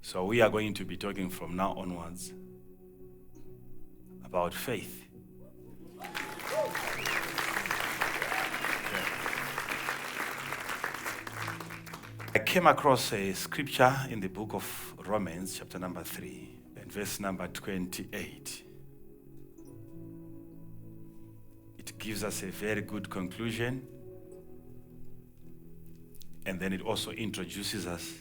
So we are going to be talking from now onwards about faith. I came across a scripture in the book of Romans, chapter number 3, and verse number 28. It gives us a very good conclusion, and then it also introduces us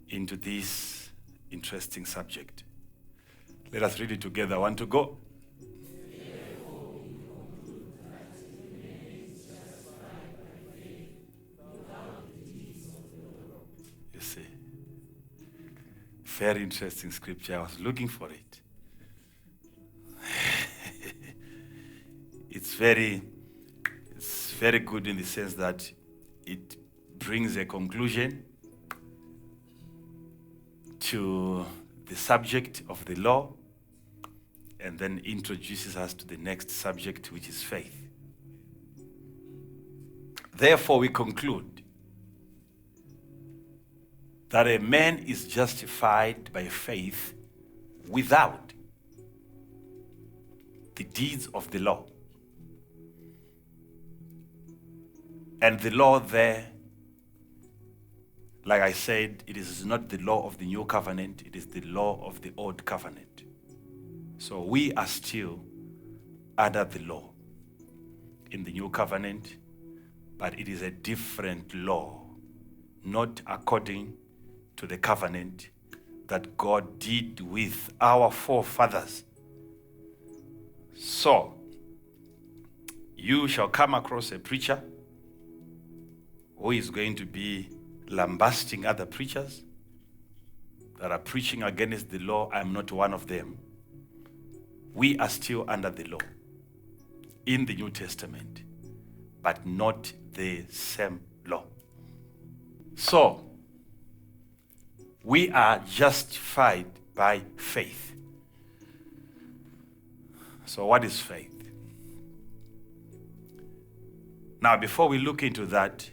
into this interesting subject. Let us read it together. 1 to go. You see, very interesting scripture. I was looking for it. It's very good in the sense that it brings a conclusion to the subject of the law, and then introduces us to the next subject, which is faith. Therefore, we conclude that a man is justified by faith without the deeds of the law. And the law there, like I said, it is not the law of the new covenant, it is the law of the old covenant. So we are still under the law in the new covenant, but it is a different law, not according to the covenant that God did with our forefathers. So, you shall come across a preacher who is going to be lambasting other preachers that are preaching against the law. I'm not one of them. We are still under the law in the New Testament, but not the same law. So, we are justified by faith. So what is faith? Now, before we look into that,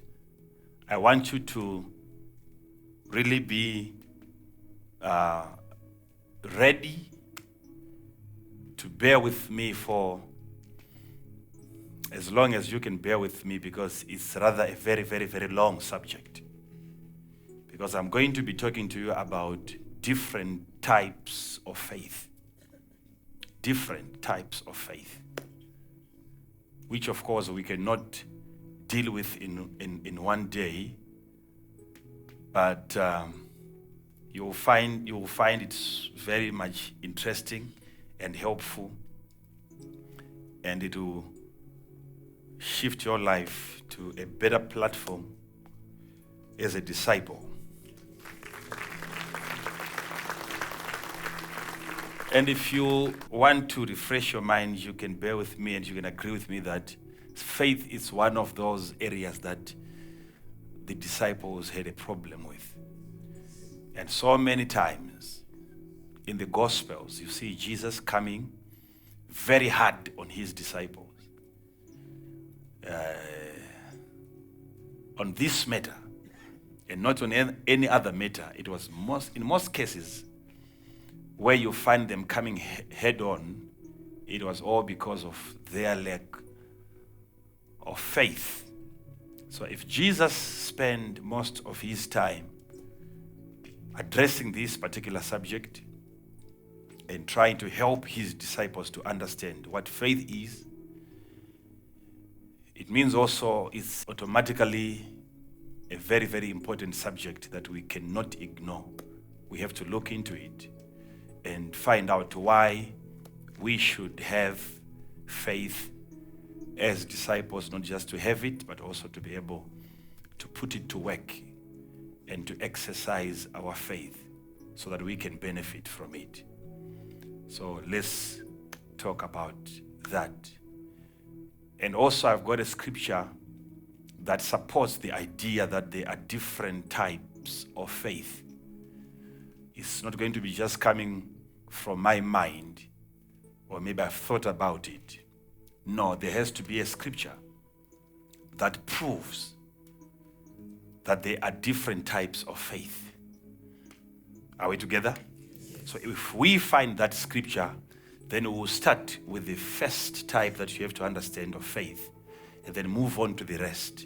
I want you to really be ready to bear with me for as long as you can bear with me, because it's rather a very, very, very long subject. Because I'm going to be talking to you about different types of faith. Different types of faith. Which, of course, we cannot deal with in one day. But you will find it very much interesting and helpful. And it will shift your life to a better platform as a disciple. And if you want to refresh your mind, you can bear with me and you can agree with me that faith is one of those areas that the disciples had a problem with. And so many times in the Gospels, you see Jesus coming very hard on his disciples. On this matter, and not on any other matter. It was in most cases where you find them coming head on, it was all because of their lack of faith. So if Jesus spent most of his time addressing this particular subject and trying to help his disciples to understand what faith is, it means also it's automatically a very, very important subject that we cannot ignore. We have to look into it and find out why we should have faith as disciples, not just to have it, but also to be able to put it to work and to exercise our faith so that we can benefit from it. So let's talk about that. And also I've got a scripture that supports the idea that there are different types of faith. It's not going to be just coming from my mind, or maybe I've thought about it. No, there has to be a scripture that proves that there are different types of faith. Are we together? So if we find that scripture, then we will start with the first type that you have to understand of faith, and then move on to the rest.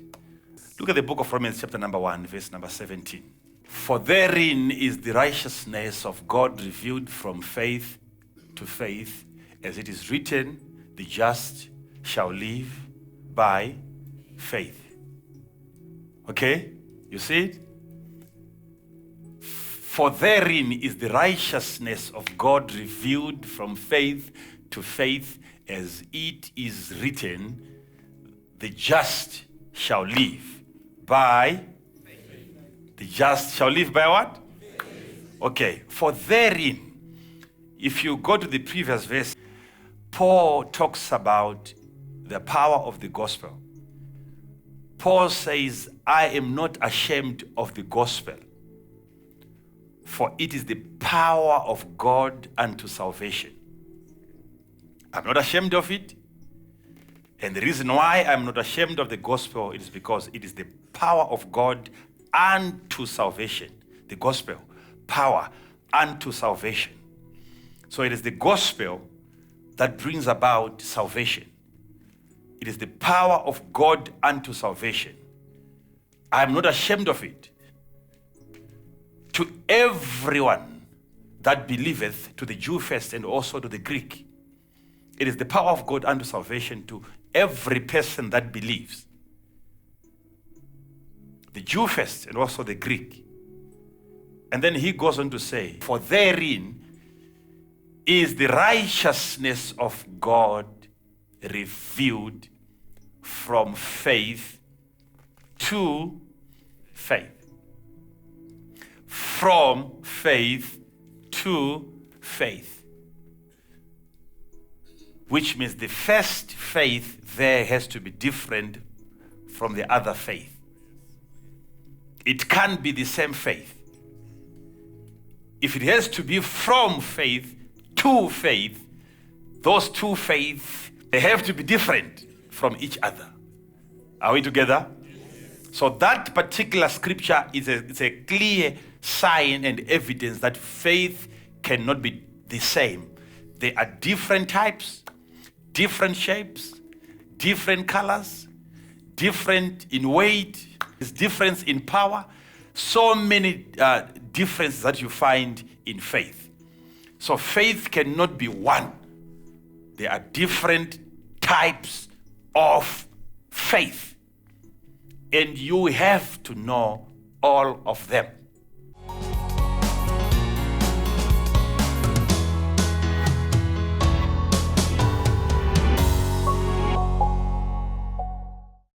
Look at the book of Romans chapter number 1, verse number 17. For therein is the righteousness of God revealed from faith to faith, as it is written, the just shall live by faith. Okay? You see it? For therein is the righteousness of God revealed from faith to faith, as it is written, the just shall live by faith. The just shall live by what? Faith. Okay, for therein, if you go to the previous verse, Paul talks about the power of the gospel. Paul says, I am not ashamed of the gospel, for it is the power of God unto salvation. I'm not ashamed of it. And the reason why I'm not ashamed of the gospel is because it is the power of God unto salvation. The gospel, power unto salvation. So it is the gospel that brings about salvation. It is the power of God unto salvation. I'm not ashamed of it. To everyone that believeth, to the Jew first and also to the Greek. It is the power of God unto salvation to every person that believes. The Jew first and also the Greek. And then he goes on to say, for therein is the righteousness of God revealed from faith to faith. From faith to faith. Which means the first faith there has to be different from the other faith. It can't be the same faith. If it has to be from faith to faith, those two faiths, they have to be different from each other. Are we together? Yes. So that particular scripture is a clear sign and evidence that faith cannot be the same. They are different types, different shapes, different colors, different in weight, there's difference in power. So many differences that you find in faith. So faith cannot be one. There are different types of faith. And you have to know all of them.